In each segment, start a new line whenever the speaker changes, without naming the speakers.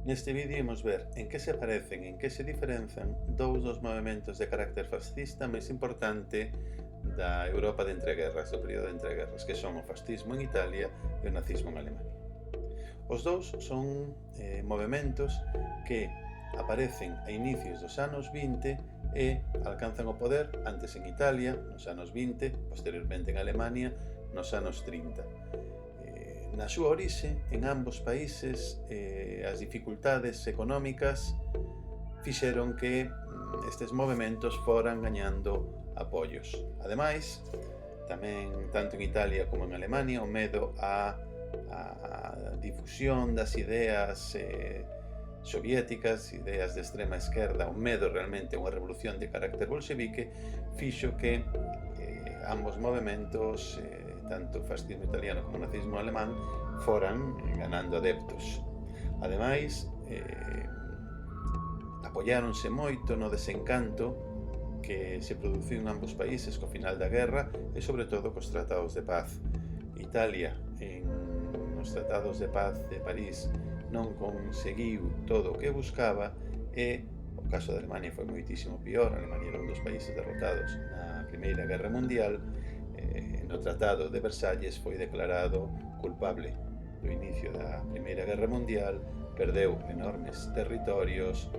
Neste vídeo imos ver en que se parecen e en que se diferenzan dous dos movementos de carácter fascista máis importante da Europa de entreguerras, do período de entreguerras, que son o fascismo en Italia e o nazismo en Alemania. Os dous son movementos que aparecen a inicios dos anos 20 e alcanzan o poder antes en Italia, nos anos 20, posteriormente en Alemania, nos anos 30. Na súa orixe, en ambos países, as dificultades económicas fixeron que estes movementos foran gañando apoios. Ademais, tamén tanto en Italia como en Alemania, o medo á difusión das ideas soviéticas, ideas de extrema esquerda, o medo realmente a unha revolución de carácter bolchevique, fixo que ambos movementos, tanto o fascismo italiano como o nazismo alemán, foran ganando adeptos. Ademais, apoiáronse moito no desencanto que se produciu en ambos países co final da guerra e sobre todo cos tratados de paz. Italia, nos tratados de paz de París, non conseguiu todo o que buscaba e o caso de Alemania foi moitísimo pior. Alemania era un dos países derrotados na Primeira Guerra Mundial. No Tratado de Versalles foi declarado culpable do inicio da Primeira Guerra Mundial, perdeu enormes territorios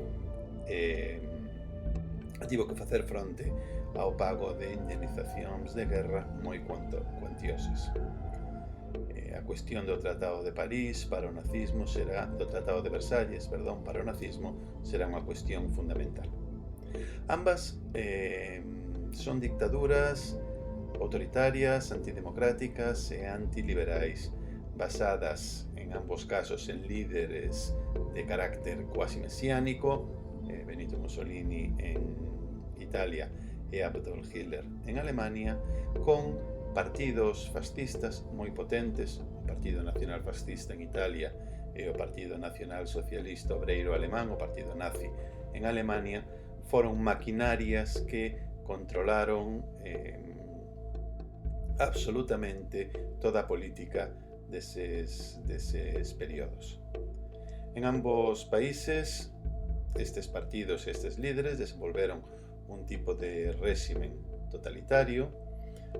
e tivo que facer fronte ao pago de indemnizacións de guerra moi cuantiosas. A cuestión do Tratado de París para o nazismo será, do Tratado de Versalles, perdón, para o nazismo será unha cuestión fundamental. Ambas son dictaduras autoritarias, antidemocráticas e antiliberais, basadas en ambos casos en líderes de carácter cuasi mesiánico, Benito Mussolini en Italia e Adolf Hitler en Alemania, con partidos fascistas moi potentes, o Partido Nacional Fascista en Italia e o Partido Nacional Socialista Obreiro Alemán, o Partido Nazi en Alemania, foron maquinarias que controlaron absolutamente toda a política deses períodos. En ambos países, estes partidos e estes líderes desenvolveron un tipo de réximen totalitario.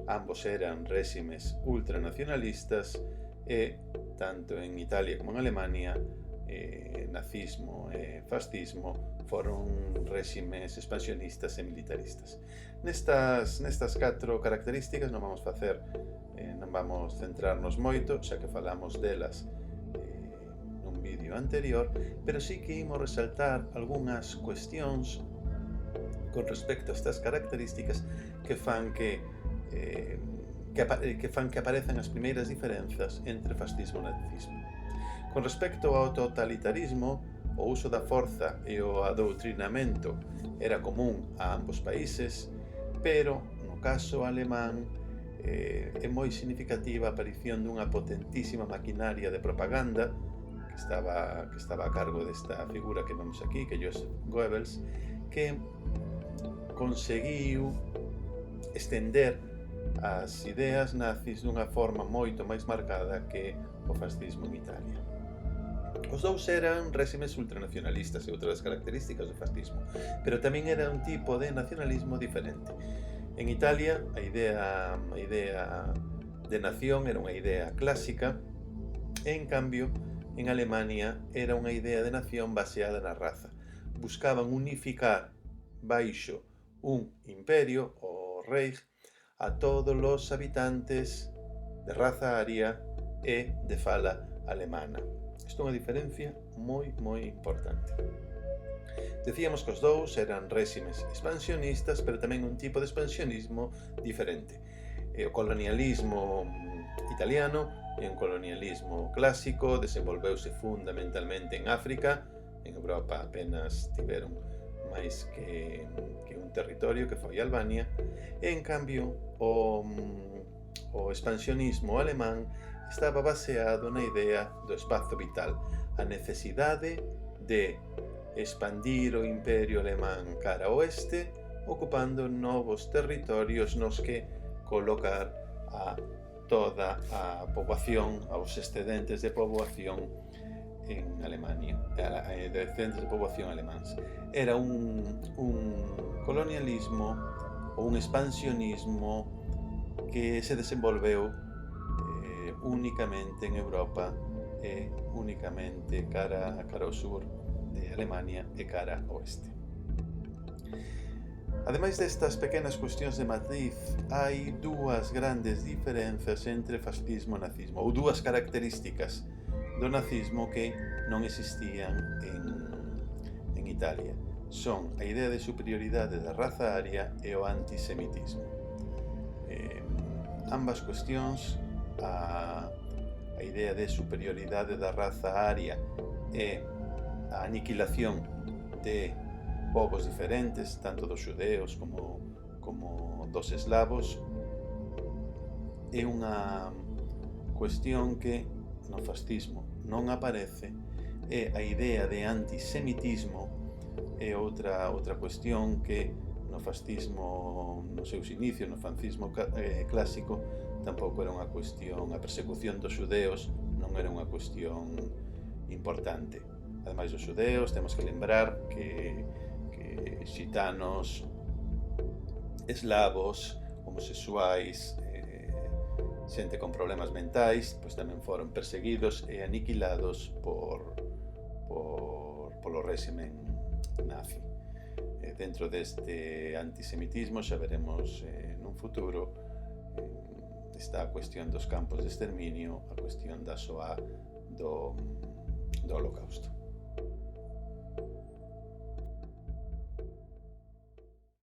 Ambos eran réximes ultranacionalistas e, tanto en Italia como en Alemania, nazismo e fascismo foron réximes expansionistas e militaristas. Nestas 4 características non vamos centrarnos moito, xa que falamos delas nun vídeo anterior, pero sí que imos resaltar algunhas cuestións con respecto a estas características que fan que aparezan as primeiras diferenzas entre fascismo e nazismo. Con respecto ao totalitarismo, o uso da forza e o adoutrinamento era común a ambos países, pero no caso alemán é moi significativa a aparición dunha potentísima maquinaria de propaganda que estaba a cargo desta figura que vemos aquí, que é Joseph Goebbels, que conseguiu estender as ideas nazis dunha forma moito máis marcada que o fascismo en Italia. Os dous eran réximes ultranacionalistas e outras características do fascismo, pero tamén era un tipo de nacionalismo diferente. En Italia, a idea de nación era unha idea clásica, e en cambio, en Alemania era unha idea de nación baseada na raza. Buscaban unificar baixo un imperio, o Reich, a todos os habitantes de raza aria e de fala alemana. Isto é unha diferencia moi importante. Decíamos que os dous eran réximes expansionistas, pero tamén un tipo de expansionismo diferente. O colonialismo italiano é un colonialismo clásico, desenvolveuse fundamentalmente en África. En Europa apenas tiveron máis que un territorio que foi Albania, e en cambio o expansionismo alemán estaba baseado na idea do espazo vital, a necesidade de expandir o imperio alemán cara ao oeste, ocupando novos territorios nos que colocar a toda a poboación, aos excedentes de poboación en Alemania, de centros de poboación alemáns. Era un colonialismo ou un expansionismo que se desenvolveu únicamente en Europa e únicamente cara ao sur de Alemania e cara ao oeste. Ademais destas pequenas cuestións de matriz, hai dúas grandes diferenzas entre fascismo e nazismo, ou dúas características do nazismo que non existían en Italia. Son a idea de superioridade da raza aria e o antisemitismo. Ambas cuestións, a idea de superioridade da raza aria e a aniquilación de povos diferentes, tanto dos xudeos como dos eslavos, é unha cuestión que no fascismo non aparece, e a idea de antisemitismo é outra cuestión que no fascismo, nos seus inicios, no fascismo clásico, tampouco era unha cuestión, a persecución dos xudeos non era unha cuestión importante. Ademais dos xudeos, temos que lembrar que xitanos, eslavos, homosexuais, xente con problemas mentais, pois tamén foron perseguidos e aniquilados polo réximen nazi. Dentro deste antisemitismo, xa veremos nun futuro, está a cuestión dos campos de exterminio, a cuestión da Shoah, do Holocausto.